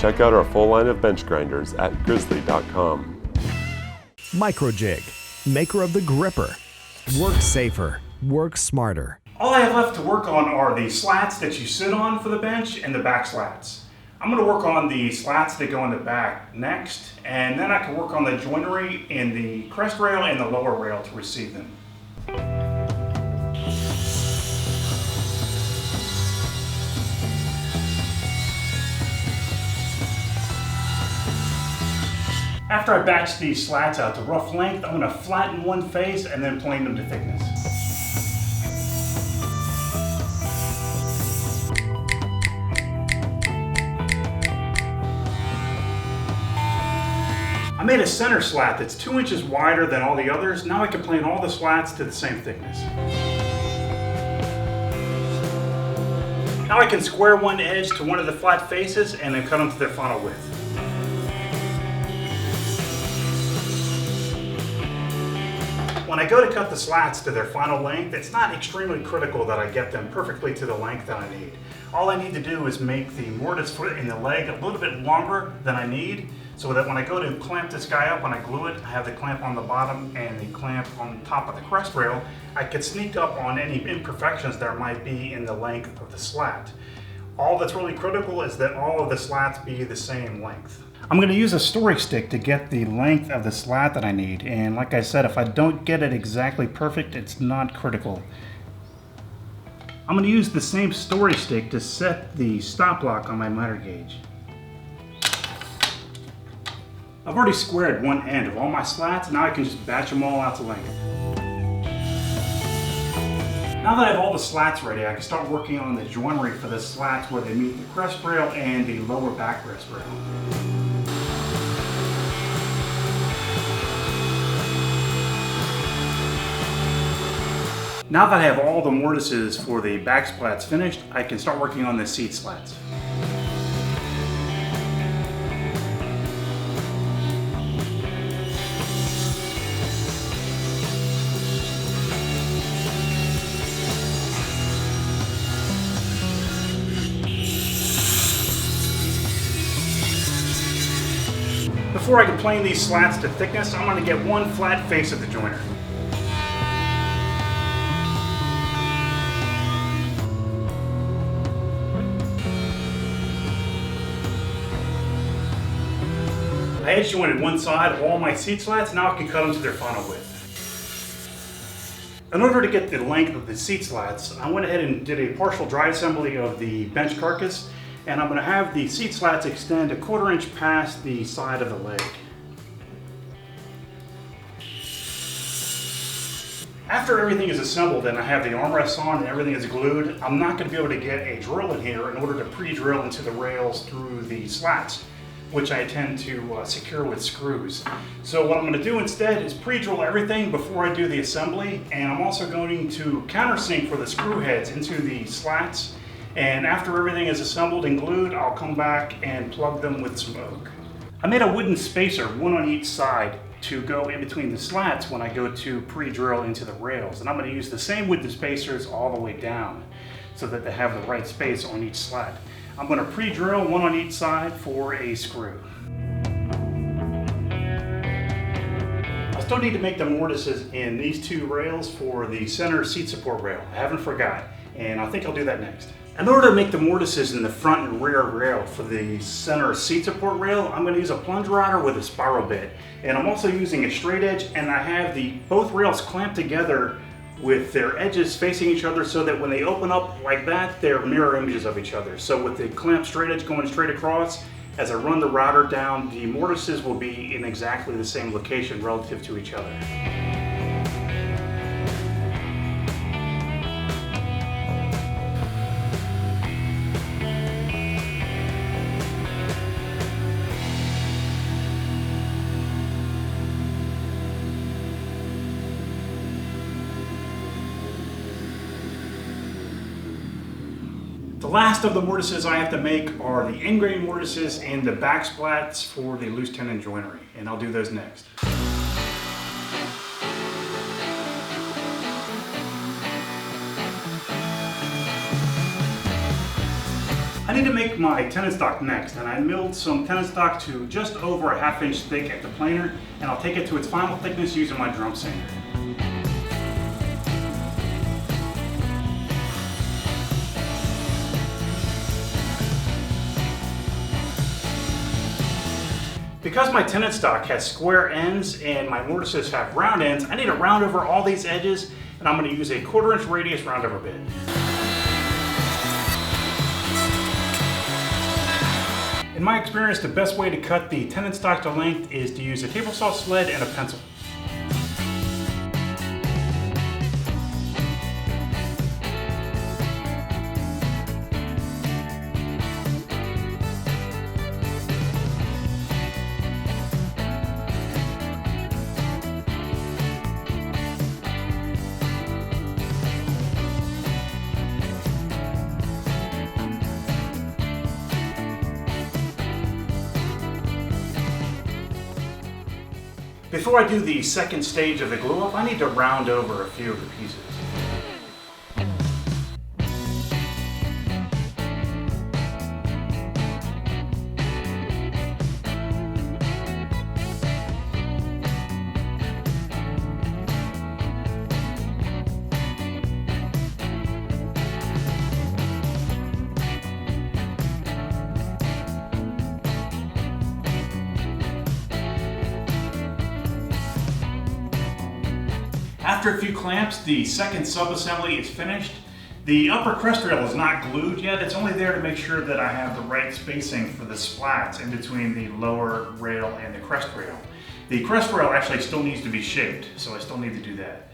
check out our full line of bench grinders at grizzly.com. Microjig, maker of the gripper. Work safer, work smarter. All I have left to work on are the slats that you sit on for the bench and the back slats. I'm going to work on the slats that go in the back next, and then I can work on the joinery in the crest rail and the lower rail to receive them. After I batch these slats out to rough length, I'm going to flatten one face and then plane them to thickness. I made a center slat that's 2 inches wider than all the others. Now I can plane all the slats to the same thickness. Now I can square one edge to one of the flat faces and then cut them to their final width. When I go to cut the slats to their final length, it's not extremely critical that I get them perfectly to the length that I need. All I need to do is make the mortise foot in the leg a little bit longer than I need, so that when I go to clamp this guy up, when I glue it, I have the clamp on the bottom and the clamp on top of the crest rail. I can sneak up on any imperfections there might be in the length of the slat. All that's really critical is that all of the slats be the same length. I'm going to use a story stick to get the length of the slat that I need, and like I said, if I don't get it exactly perfect, it's not critical. I'm going to use the same story stick to set the stop lock on my miter gauge. I've already squared one end of all my slats, now I can just batch them all out to length. Now that I have all the slats ready, I can start working on the joinery for the slats where they meet the crest rail and the lower back crest rail. Now that I have all the mortises for the back slats finished, I can start working on the seat slats. Before I can plane these slats to thickness, I'm going to get one flat face of the joiner. I edge jointed one side of all my seat slats, now I can cut them to their final width. In order to get the length of the seat slats, I went ahead and did a partial dry assembly of the bench carcass, and I'm going to have the seat slats extend 1/4 inch past the side of the leg. After everything is assembled and I have the armrests on and everything is glued, I'm not going to be able to get a drill in here in order to pre-drill into the rails through the slats, which I intend to secure with screws. So what I'm going to do instead is pre-drill everything before I do the assembly, and I'm also going to countersink for the screw heads into the slats, and after everything is assembled and glued, I'll come back and plug them with some oak. I made a wooden spacer, one on each side, to go in between the slats when I go to pre-drill into the rails, and I'm going to use the same wooden spacers all the way down so that they have the right space on each slat. I'm going to pre-drill one on each side for a screw. I still need to make the mortises in these two rails for the center seat support rail. I haven't forgot, and I think I'll do that next. In order to make the mortises in the front and rear rail for the center seat support rail, I'm going to use a plunge router with a spiral bit. And I'm also using a straight edge, and I have both rails clamped together with their edges facing each other so that when they open up like that, they're mirror images of each other. So with the clamped straight edge going straight across, as I run the router down, the mortises will be in exactly the same location relative to each other. The last of the mortises I have to make are the end grain mortises and the back splats for the loose tenon joinery, and I'll do those next. I need need to make my tenon stock next, and I milled some tenon stock to just over a 1/2 inch thick at the planer, and I'll take it to its final thickness using my drum sander. Because my tenon stock has square ends and my mortises have round ends, I need to round over all these edges, and I'm going to use a 1/4 inch radius round over bit. In my experience, the best way to cut the tenon stock to length is to use a table saw sled and a pencil. Before I do the second stage of the glue up, I need to round over a few of the pieces. After a few clamps, the second sub-assembly is finished. The upper crest rail is not glued yet. It's only there to make sure that I have the right spacing for the splats in between the lower rail and the crest rail. The crest rail actually still needs to be shaped, so I still need to do that.